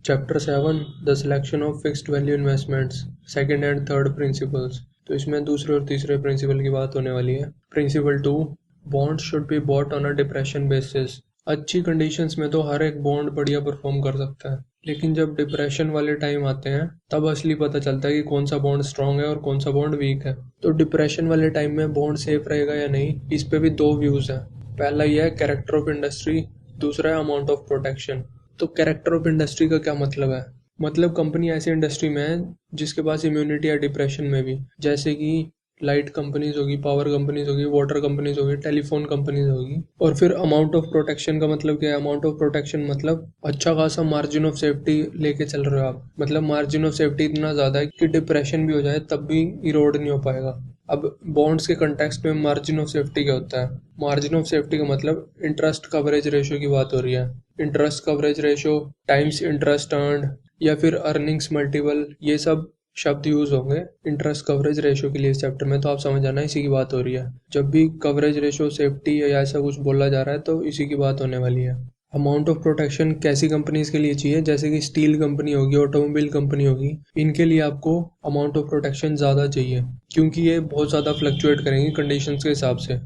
Chapter 7 the selection of fixed value investments second and third principles. तो इसमें दूसरे और तीसरे प्रिंसिपल की बात होने वाली है। Principle 2, bonds should be bought on a depression basis. अच्छी कंडीशंस में तो हर एक बॉन्ड बढ़िया परफॉर्म कर सकता है, लेकिन जब डिप्रेशन वाले टाइम आते हैं तब असली पता चलता है कि कौन सा बॉन्ड स्ट्रांग है और कौन सा बॉन्ड वीक है। तो डिप्रेशन वाले टाइम में बॉन्ड सेफ रहेगा या नहीं, इस पे भी दो व्यूज हैं। पहला यह है कैरेक्टर ऑफ इंडस्ट्री, दूसरा है अमाउंट ऑफ प्रोटेक्शन। तो कैरेक्टर ऑफ इंडस्ट्री का क्या मतलब है? मतलब कंपनी ऐसी इंडस्ट्री में है जिसके पास इम्यूनिटी है डिप्रेशन में भी, जैसे कि लाइट कंपनीज होगी, पावर कंपनीज होगी, वाटर कंपनीज होगी, टेलीफोन कंपनीज होगी। और फिर अमाउंट ऑफ प्रोटेक्शन का मतलब क्या है? अमाउंट ऑफ प्रोटेक्शन मतलब अच्छा खासा मार्जिन ऑफ सेफ्टी लेके चल रहे हो आप। मतलब मार्जिन ऑफ सेफ्टी इतना ज़्यादा है कि डिप्रेशन भी हो जाए तब भी इरोड नहीं हो पाएगा। अब बॉन्ड्स के कंटेक्स्ट में मार्जिन ऑफ सेफ्टी क्या होता है? मार्जिन ऑफ सेफ्टी का मतलब इंटरेस्ट कवरेज रेशियो की बात हो रही है। Interest coverage ratio times interest earned या फिर अर्निंग्स मल्टीपल, ये सब शब्द यूज होंगे इंटरेस्ट कवरेज रेशियो के लिए इस चैप्टर में। तो आप समझ जाना इसी की बात हो रही है। जब भी कवरेज रेशियो, सेफ्टी या ऐसा कुछ बोला जा रहा है तो इसी की बात होने वाली है। अमाउंट ऑफ प्रोटेक्शन कैसी कंपनीज के लिए चाहिए? जैसे कि स्टील कंपनी होगी, ऑटोमोबाइल कंपनी होगी, इनके लिए आपको अमाउंट ऑफ प्रोटेक्शन ज़्यादा चाहिए क्योंकि ये बहुत ज़्यादा फ्लक्चुएट करेंगी कंडीशंस के हिसाब से।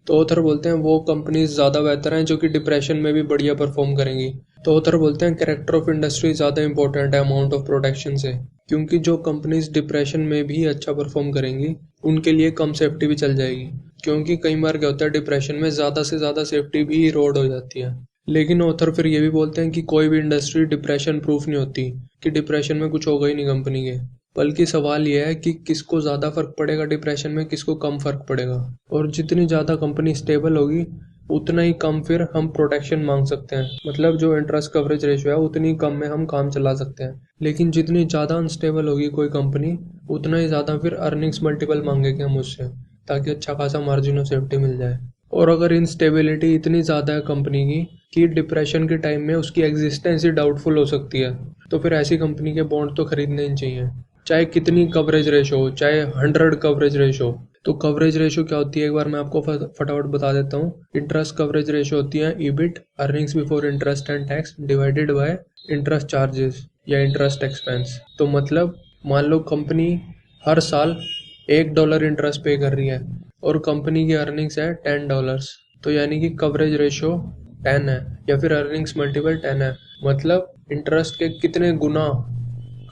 तो ऑथर बोलते हैं वो कंपनीज ज़्यादा बेहतर हैं जो कि डिप्रेशन में भी बढ़िया परफॉर्म करेंगी। तो ऑथर बोलते हैं कैरेक्टर ऑफ इंडस्ट्री ज़्यादा इंपॉर्टेंट है अमाउंट ऑफ प्रोटेक्शन से, क्योंकि जो कंपनीज डिप्रेशन में भी अच्छा परफॉर्म करेंगी उनके लिए कम सेफ्टी भी चल जाएगी। क्योंकि कई बार क्या होता है, डिप्रेशन में ज़्यादा से ज़्यादा सेफ्टी भी इरोड हो जाती है। लेकिन ऑथर फिर ये भी बोलते हैं कि कोई भी इंडस्ट्री डिप्रेशन प्रूफ नहीं होती कि डिप्रेशन में कुछ होगा ही नहीं कंपनी के, बल्कि सवाल यह है कि किसको ज़्यादा फर्क पड़ेगा डिप्रेशन में, किसको कम फर्क पड़ेगा। और जितनी ज़्यादा कंपनी स्टेबल होगी उतना ही कम फिर हम प्रोटेक्शन मांग सकते हैं। मतलब जो इंटरेस्ट कवरेज रेशियो है उतनी कम में हम काम चला सकते हैं। लेकिन जितनी ज़्यादा अनस्टेबल होगी कोई कंपनी, उतना ही ज़्यादा फिर अर्निंग्स मल्टीपल मांगेंगे हम उससे, ताकि अच्छा खासा मार्जिन ऑफ सेफ्टी मिल जाए। और अगर इंस्टेबिलिटी इतनी ज़्यादा है कंपनी की कि डिप्रेशन के टाइम में उसकी एग्जिस्टेंस ही डाउटफुल हो सकती है, तो फिर ऐसी कंपनी के बॉन्ड तो खरीदने ही चाहिए, चाहे कितनी कवरेज रेशो हो, चाहे 100 कवरेज रेशो। तो कवरेज रेशो क्या होती है एक बार मैं आपको फटाफट बता देता हूँ। इंटरेस्ट कवरेज रेशो होती है EBIT, earnings before interest and tax, divided by interest charges या इंटरेस्ट एक्सपेंस। तो मतलब मान लो कंपनी हर साल $1 इंटरेस्ट पे कर रही है और कंपनी की अर्निंग्स है $10, तो यानी कि कवरेज रेशो 10 है या फिर अर्निंग्स मल्टीपल 10 है। मतलब इंटरेस्ट के कितने गुना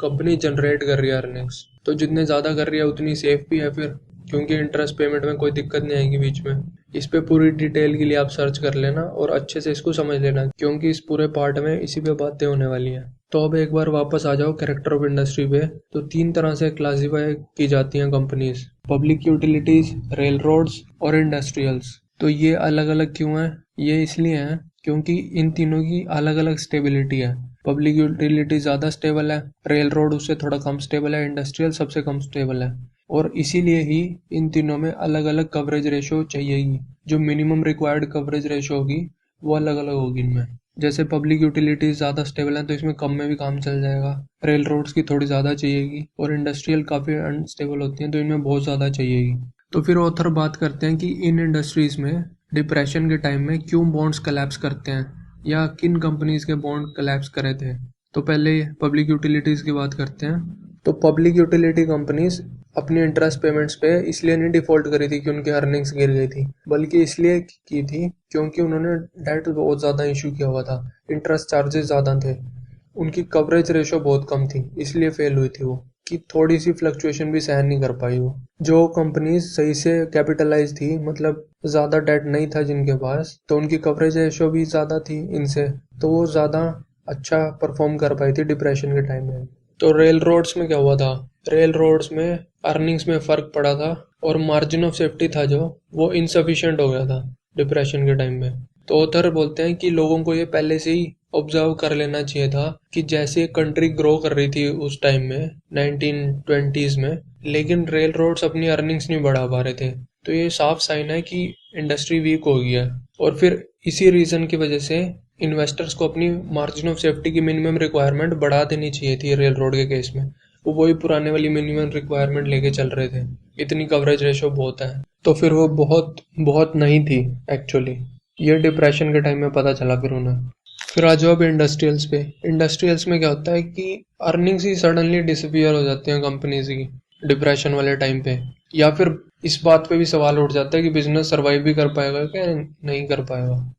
कंपनी जनरेट कर रही है अर्निंग्स। तो जितने ज़्यादा कर रही है उतनी सेफ भी है फिर, क्योंकि इंटरेस्ट पेमेंट में कोई दिक्कत नहीं आएगी बीच में। इस पे पूरी डिटेल के लिए आप सर्च कर लेना और अच्छे से इसको समझ लेना, क्योंकि इस पूरे पार्ट में इसी पे बातें होने वाली हैं। तो अब एक बार वापस आ जाओ कैरेक्टर ऑफ इंडस्ट्री पे। तो 3 तरह से क्लासीफाई की जाती हैं companies: public utilities, rail roads और इंडस्ट्रियल्स। तो ये अलग अलग क्यों है? ये इसलिए हैं क्योंकि इन तीनों की अलग अलग स्टेबिलिटी है। पब्लिक यूटिलिटी ज़्यादा स्टेबल है, रेल रोड उससे थोड़ा कम स्टेबल है, इंडस्ट्रियल सबसे कम स्टेबल है। और इसीलिए ही इन तीनों में अलग अलग कवरेज रेशो चाहिएगी। जो मिनिमम रिक्वायर्ड कवरेज रेशो होगी वो अलग अलग होगी इनमें। जैसे पब्लिक यूटिलिटीज ज़्यादा स्टेबल है तो इसमें कम में भी काम चल जाएगा, रेल रोड्स की थोड़ी ज़्यादा चाहिएगी, और इंडस्ट्रियल काफ़ी अनस्टेबल होती हैं तो इनमें बहुत ज़्यादा चाहिएगी। तो फिर ऑथर बात करते हैं कि इन इंडस्ट्रीज़ में डिप्रेशन के टाइम में क्यों बॉन्ड्स कलैप्स करते हैं या किन कंपनीज के बॉन्ड कलैप्स करे थे। तो पहले पब्लिक यूटिलिटीज़ की बात करते हैं। तो पब्लिक यूटिलिटी कंपनीज अपनी इंटरेस्ट पेमेंट्स पे इसलिए नहीं डिफॉल्ट करी थी कि उनकी अर्निंग्स गिर गई थी, बल्कि इसलिए की थी क्योंकि उन्होंने डेट बहुत ज़्यादा इशू किया हुआ था, इंटरेस्ट चार्जेस ज़्यादा थे, उनकी कवरेज रेशो बहुत कम थी, इसलिए फेल हुई थी वो, कि थोड़ी सी फ्लक्चुएशन भी सहन नहीं कर पाई वो। जो कंपनीज सही से कैपिटलाइज थी, मतलब ज़्यादा डेट नहीं था जिनके पास, तो उनकी कवरेज रेशो भी ज़्यादा थी इनसे, तो वो ज़्यादा अच्छा परफॉर्म कर पाई थी डिप्रेशन के टाइम में। तो रेल रोड्स में क्या हुआ था? रेल रोड्स में अर्निंग्स में फ़र्क पड़ा था और मार्जिन ऑफ सेफ्टी था जो, वो इनसफिशिएंट हो गया था डिप्रेशन के टाइम में। तो ऑथर बोलते हैं कि लोगों को ये पहले से ही ऑब्जर्व कर लेना चाहिए था कि जैसे कंट्री ग्रो कर रही थी उस टाइम में 1920s में, लेकिन रेल रोड्स अपनी अर्निंग्स नहीं बढ़ा पा रहे थे, तो ये साफ साइन है कि इंडस्ट्री वीक हो गई है। और फिर इसी रीज़न की वजह से इन्वेस्टर्स को अपनी मार्जिन ऑफ सेफ्टी की मिनिमम रिक्वायरमेंट बढ़ा देनी चाहिए थी रेल रोड के केस में। वो वही पुराने वाली मिनिमम रिक्वायरमेंट लेके चल रहे थे, इतनी कवरेज रेशो बहुत है, तो फिर वो बहुत बहुत नहीं थी एक्चुअली। ये डिप्रेशन के टाइम में पता चला फिर उन्हें। फिर आ जाओ अब इंडस्ट्रियल्स पे। इंडस्ट्रियल्स में क्या होता है कि अर्निंग्स ही सडनली डिसअपियर हो जाती हैं कंपनीज की डिप्रेशन वाले टाइम पे, या फिर इस बात पे भी सवाल उठ जाता है कि बिजनेस सरवाइव भी कर पाएगा क्या नहीं कर पाएगा।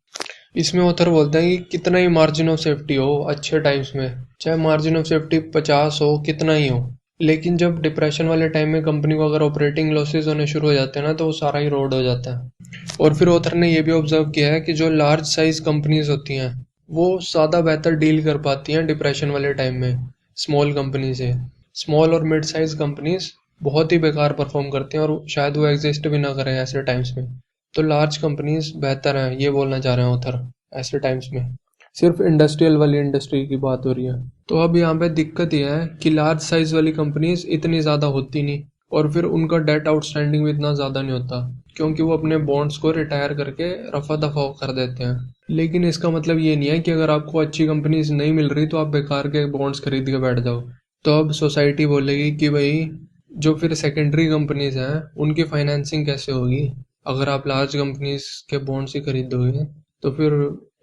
इसमें ऑथर बोलता है कि कितना ही मार्जिन ऑफ सेफ्टी हो अच्छे टाइम्स में, चाहे मार्जिन ऑफ सेफ्टी 50 हो कितना ही हो, लेकिन जब डिप्रेशन वाले टाइम में कंपनी को अगर ऑपरेटिंग लॉसेस होने शुरू हो जाते हैं ना, तो वो सारा ही रोड हो जाता है। और फिर ऑथर ने ये भी ऑब्जर्व किया है कि जो लार्ज साइज कंपनीज होती हैं वो ज़्यादा बेहतर डील कर पाती हैं डिप्रेशन वाले टाइम में स्मॉल कंपनी से। स्मॉल और मिड साइज कंपनीज बहुत ही बेकार परफॉर्म करती हैं और शायद वो एग्जिस्ट भी ना करें ऐसे टाइम्स में। तो लार्ज कंपनीज बेहतर हैं, ये बोलना चाह रहे हैं ऑथर ऐसे टाइम्स में। सिर्फ इंडस्ट्रियल वाली इंडस्ट्री की बात हो रही है। तो अब यहाँ पे दिक्कत यह है कि लार्ज साइज वाली कंपनीज इतनी ज़्यादा होती नहीं, और फिर उनका डेट आउटस्टैंडिंग भी इतना ज़्यादा नहीं होता, क्योंकि वो अपने बॉन्ड्स को रिटायर करके रफा दफा कर देते हैं। लेकिन इसका मतलब ये नहीं है कि अगर आपको अच्छी कंपनीज नहीं मिल रही तो आप बेकार के बॉन्ड्स खरीद के बैठ जाओ। तो अब सोसाइटी बोलेगी कि भाई जो फिर सेकेंडरी कंपनीज हैं उनकी फाइनेंसिंग कैसे होगी, अगर आप लार्ज कंपनीज के बॉन्ड्स ही खरीदोगे तो फिर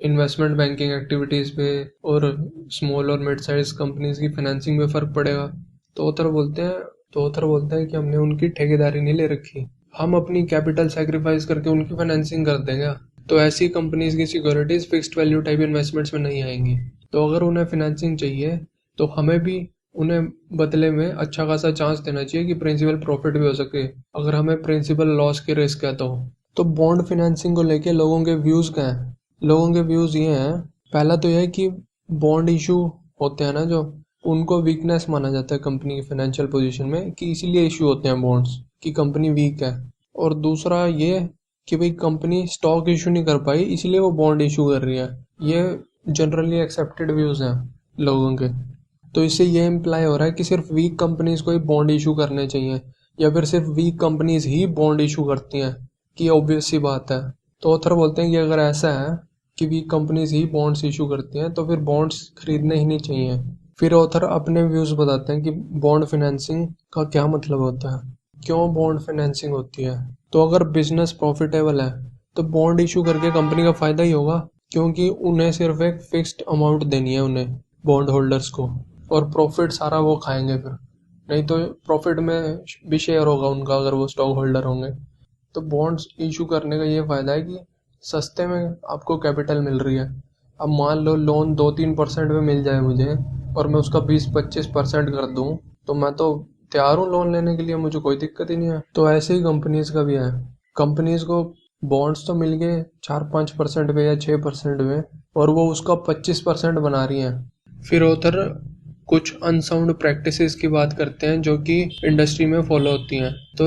इन्वेस्टमेंट बैंकिंग एक्टिविटीज़ पे और स्मॉल और मिड साइज कंपनीज की फाइनेंसिंग में फ़र्क पड़ेगा। तो ऑथर बोलते हैं कि हमने उनकी ठेकेदारी नहीं ले रखी, हम अपनी कैपिटल सेक्रीफाइस करके उनकी फाइनेंसिंग कर देंगे। तो ऐसी कंपनीज की securities fixed value type investments में नहीं आएंगी। तो अगर उन्हें फाइनेंसिंग चाहिए तो हमें भी उन्हें बदले में अच्छा खासा चांस देना चाहिए कि प्रिंसिपल प्रॉफिट भी हो सके, अगर हमें प्रिंसिपल लॉस के रिस्क है तो बॉन्ड फाइनेंसिंग को लेके लोगों के व्यूज़ क्या हैं? लोगों के व्यूज़ ये हैं, पहला तो यह है कि बॉन्ड इशू होते हैं ना जो, उनको वीकनेस माना जाता है कंपनी की फाइनेंशियल पोजीशन में, कि इसीलिए इशू होते हैं बॉन्ड्स कि कंपनी वीक है। और दूसरा ये कि भाई कंपनी स्टॉक इशू नहीं कर पाई इसलिए वो बॉन्ड इशू कर रही है। ये जनरली एक्सेप्टेड व्यूज़ हैं लोगों के। तो इससे ये इम्प्लाई हो रहा है कि सिर्फ वीक कंपनीज को ही बॉन्ड इशू करने चाहिए, या फिर सिर्फ वीक कंपनीज ही बॉन्ड इशू करती हैं, कि ऑब्वियस सी बात है। तो ऑथर बोलते हैं कि अगर ऐसा है कि वीक कंपनीज ही बॉन्ड्स इशू करती हैं तो फिर बॉन्ड्स खरीदने ही नहीं चाहिए। फिर ऑथर अपने व्यूज़ बताते हैं कि बॉन्ड फाइनेंसिंग का क्या मतलब होता है, क्यों बॉन्ड फाइनेंसिंग होती है। तो अगर बिजनेस प्रॉफिटेबल है तो बॉन्ड इशू करके कंपनी का फ़ायदा ही होगा, क्योंकि उन्हें सिर्फ एक फिक्स्ड अमाउंट देनी है उन्हें बॉन्ड होल्डर्स को, और प्रॉफिट सारा वो खाएंगे फिर, नहीं तो प्रॉफिट में भी शेयर होगा उनका अगर वो स्टॉक होल्डर होंगे। तो बॉन्ड्स इशू करने का ये फ़ायदा है कि सस्ते में आपको कैपिटल मिल रही है। अब मान लो लोन 2-3% में मिल जाए मुझे और मैं उसका 20-25% कर दूं, तो मैं तो तैयार हूँ लोन लेने के लिए, मुझे कोई दिक्कत ही नहीं है। तो ऐसे ही कंपनीज का भी है, कंपनीज को बॉन्ड्स तो मिल गए 4-5% में या 6% में, और वो उसका 25% बना रही हैं। फिर ऑथर कुछ अनसाउंड प्रैक्टिसेस की बात करते हैं जो कि इंडस्ट्री में फॉलो होती हैं। तो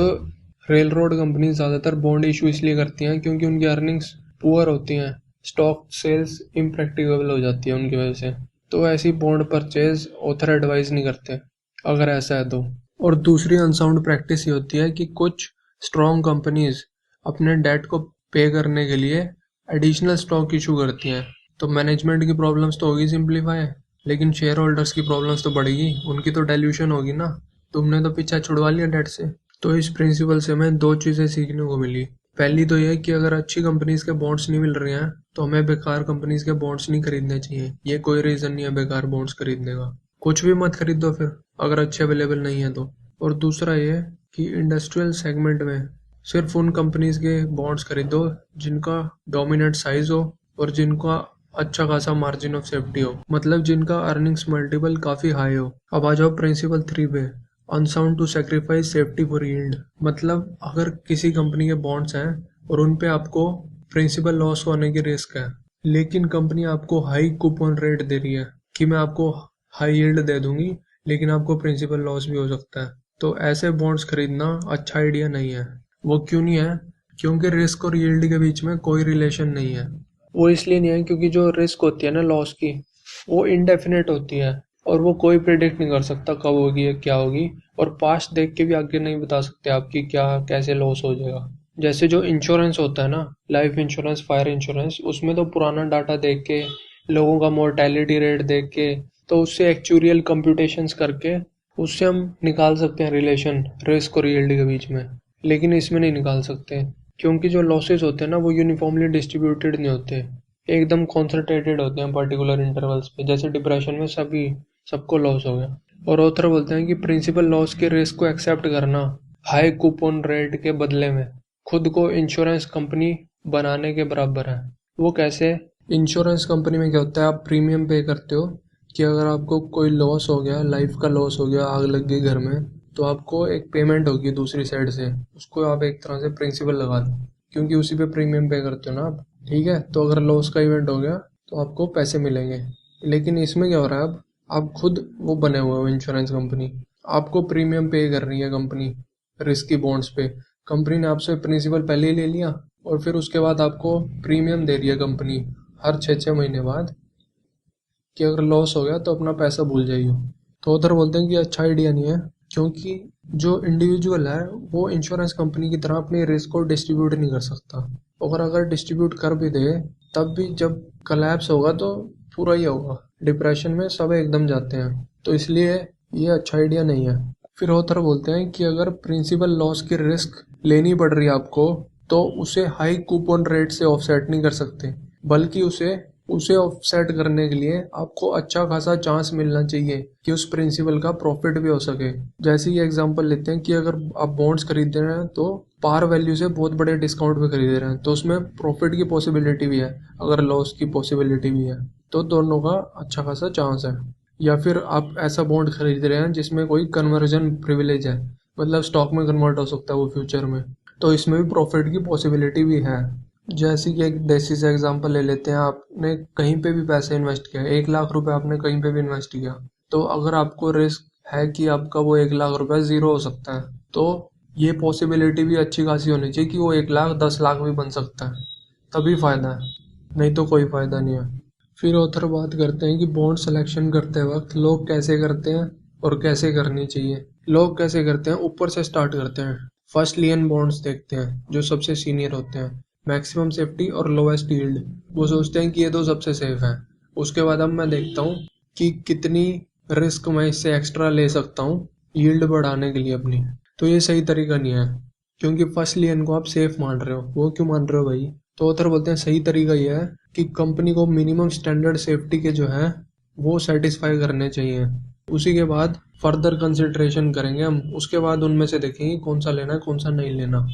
रेल रोड कंपनी ज़्यादातर बॉन्ड इशू इसलिए करती हैं क्योंकि उनकी अर्निंग्स पुअर होती हैं, स्टॉक सेल्स इम्प्रैक्टिकेबल हो जाती है उनकी वजह से। तो ऐसी बॉन्ड परचेज ऑथर एडवाइस नहीं करते अगर ऐसा है तो। और दूसरी अनसाउंड प्रैक्टिस ये होती है कि कुछ स्ट्रॉन्ग कंपनीज अपने डेट को पे करने के लिए एडिशनल स्टॉक इशू करती हैं। तो मैनेजमेंट की प्रॉब्लम्स तो होगी सिंप्लीफाई, लेकिन शेयर होल्डर्स की प्रॉब्लम्स तो बढ़ेगी, उनकी तो डाइल्यूशन होगी ना, तुमने तो पीछा छुड़वा लिया डेट से। तो इस प्रिंसिपल से हमें दो चीज़ें सीखने को मिली। पहली तो यह कि अगर अच्छी कंपनीज के बॉन्ड्स नहीं मिल रहे हैं तो हमें बेकार कंपनीज के बॉन्ड्स नहीं खरीदने चाहिए। ये कोई रीज़न नहीं है बेकार बॉन्ड्स खरीदने का, कुछ भी मत खरीदो फिर अगर अच्छे अवेलेबल नहीं है तो। और दूसरा ये कि इंडस्ट्रियल सेगमेंट में सिर्फ उन कंपनीज के बॉन्ड्स खरीदो जिनका डोमिनेंट साइज हो और जिनका अच्छा खासा मार्जिन ऑफ सेफ्टी हो, मतलब जिनका अर्निंग्स मल्टीपल काफ़ी हाई हो। अब आ जाओ प्रिंसिपल 3 पे, unsound to sacrifice safety for yield. मतलब अगर किसी कंपनी के बॉन्ड्स हैं और उन पे आपको प्रिंसिपल लॉस होने की रिस्क है, लेकिन कंपनी आपको हाई कूपन रेट दे रही है कि मैं आपको हाई यील्ड दे दूंगी लेकिन आपको प्रिंसिपल लॉस भी हो सकता है, तो ऐसे बॉन्ड्स खरीदना अच्छा आइडिया नहीं है। वो क्यों नहीं है? क्योंकि रिस्क और यील्ड के बीच में कोई रिलेशन नहीं है। वो इसलिए नहीं है क्योंकि जो रिस्क होती है ना लॉस की, वो इनडेफिनेट होती है और वो कोई प्रिडिक्ट नहीं कर सकता कब होगी या क्या होगी, और पास्ट देख के भी आगे नहीं बता सकते आपकी क्या कैसे लॉस हो जाएगा। जैसे जो इंश्योरेंस होता है ना, लाइफ इंश्योरेंस, फायर इंश्योरेंस, उसमें तो पुराना डाटा देख के, लोगों का मोर्टेलिटी रेट देख के, तो उससे एक्चुरियल कंप्यूटेशंस करके उससे हम निकाल सकते हैं रिलेशन रिस्क और यील्ड के बीच में। लेकिन इसमें नहीं निकाल सकते क्योंकि जो लॉसेस होते हैं ना वो यूनिफॉर्मली डिस्ट्रीब्यूटेड नहीं होते। एकदम कॉन्सेंट्रेटेड होते हैं पर्टिकुलर इंटरवल्स पे, जैसे डिप्रेशन में सबको लॉस हो गया। और ऑथर बोलते हैं कि प्रिंसिपल लॉस के रिस्क को एक्सेप्ट करना हाई कूपन रेट के बदले में खुद को इंश्योरेंस कंपनी बनाने के बराबर है। वो कैसे? इंश्योरेंस कंपनी में क्या होता है, आप प्रीमियम पे करते हो कि अगर आपको कोई लॉस हो गया, लाइफ का लॉस हो गया, आग लग गई घर में, तो आपको एक पेमेंट होगी दूसरी साइड से, उसको आप एक तरह से प्रिंसिपल लगा दो, क्योंकि उसी पे प्रीमियम पे करते हो ना आप। ठीक है, तो अगर लॉस का इवेंट हो गया तो आपको पैसे मिलेंगे। लेकिन इसमें क्या हो रहा है, अब आप खुद वो बने हुए हो इंश्योरेंस कंपनी, आपको प्रीमियम पे कर रही है कंपनी रिस्क की बॉन्ड्स पे। कंपनी ने आपसे प्रिंसिपल पहले ही ले लिया और फिर उसके बाद आपको प्रीमियम दे रही है कंपनी हर 6-6 महीने बाद, कि अगर लॉस हो गया तो अपना पैसा भूल जाइए। तो उधर बोलते हैं कि अच्छा आइडिया नहीं है, क्योंकि जो इंडिविजुअल है वो इंश्योरेंस कंपनी की तरह अपने रिस्क को डिस्ट्रीब्यूट नहीं कर सकता। और अगर डिस्ट्रीब्यूट कर भी दे, तब भी जब कलैप्स होगा तो पूरा ही होगा, डिप्रेशन में सब एकदम जाते हैं। तो इसलिए ये अच्छा आइडिया नहीं है। फिर ऑथर बोलते हैं कि अगर प्रिंसिपल लॉस की रिस्क लेनी पड़ रही है आपको, तो उसे हाई कूपन रेट से ऑफसेट नहीं कर सकते, बल्कि उसे उसे ऑफसेट करने के लिए आपको अच्छा खासा चांस मिलना चाहिए कि उस प्रिंसिपल का प्रॉफिट भी हो सके। जैसे ये एग्जांपल लेते हैं कि अगर आप बॉन्ड्स खरीद रहे हैं तो पार वैल्यू से बहुत बड़े डिस्काउंट पे खरीद रहे हैं, तो उसमें प्रॉफिट की पॉसिबिलिटी भी है, अगर लॉस की पॉसिबिलिटी भी है, तो दोनों का अच्छा खासा चांस है। या फिर आप ऐसा बॉन्ड खरीद रहे हैं जिसमें कोई कन्वर्जन प्रिविलेज है, मतलब स्टॉक में कन्वर्ट हो सकता है वो फ्यूचर में, तो इसमें भी प्रॉफिट की पॉसिबिलिटी भी है। जैसे कि एक देसी से एग्जांपल ले लेते हैं, आपने कहीं पे भी पैसे इन्वेस्ट किया, 1 लाख रुपए आपने कहीं पे भी इन्वेस्ट किया, तो अगर आपको रिस्क है कि आपका वो 1 लाख रुपए जीरो हो सकता है, तो ये पॉसिबिलिटी भी अच्छी खासी होनी चाहिए कि वो 1 लाख 10 लाख भी बन सकता है, तभी फायदा है, नहीं तो कोई फायदा नहीं है। फिर ऑथर बात करते हैं कि बॉन्ड सिलेक्शन करते वक्त लोग कैसे करते हैं और कैसे करनी चाहिए। लोग कैसे करते हैं, ऊपर से स्टार्ट करते हैं, फर्स्ट लियन बॉन्ड्स देखते हैं जो सबसे सीनियर होते हैं, मैक्सिमम सेफ्टी और लोएस्ट यील्ड, वो सोचते हैं कि ये दो सबसे सेफ हैं। उसके बाद अब मैं देखता हूँ कि कितनी रिस्क मैं इससे एक्स्ट्रा ले सकता हूँ यील्ड बढ़ाने के लिए अपनी। तो ये सही तरीका नहीं है, क्योंकि फर्स्ट लियन को आप सेफ मान रहे हो। वो क्यों मान रहे हो भाई? तो ऑथर बोलते हैं सही तरीका ये है कि कंपनी को मिनिमम स्टैंडर्ड सेफ्टी के जो है वो सेटिस्फाई करने चाहिए। उसी के बाद फर्दर कंसिडरेशन करेंगे हम, उसके बाद उनमें से देखेंगे कौन सा लेना है कौन सा नहीं लेना।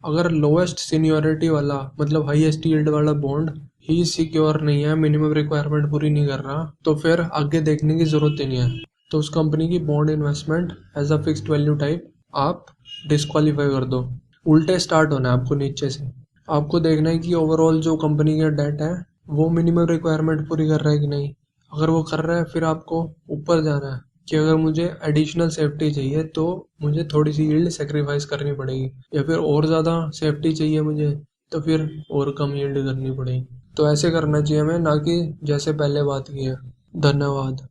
अगर लोएस्ट सीनियोरिटी वाला मतलब हाईएस्ट यील्ड वाला बॉन्ड ही सिक्योर नहीं है, मिनिमम रिक्वायरमेंट पूरी नहीं कर रहा, तो फिर आगे देखने की जरूरत ही नहीं है। तो उस कंपनी की bond investment as a fixed value type आप डिस्क्वालीफाई कर दो। उल्टे स्टार्ट होना है आपको नीचे से। आपको देखना है कि ओवरऑल जो कंपनी का डेट है वो मिनिमम रिक्वायरमेंट पूरी कर रहा है कि नहीं। अगर वो कर रहा है फिर आपको ऊपर जाना है कि अगर मुझे एडिशनल सेफ्टी चाहिए तो मुझे थोड़ी सी यील्ड सेक्रीफाइस करनी पड़ेगी, या फिर और ज़्यादा सेफ्टी चाहिए मुझे तो फिर और कम यील्ड करनी पड़ेगी। तो ऐसे करना चाहिए हमें, ना कि जैसे पहले बात की है। धन्यवाद।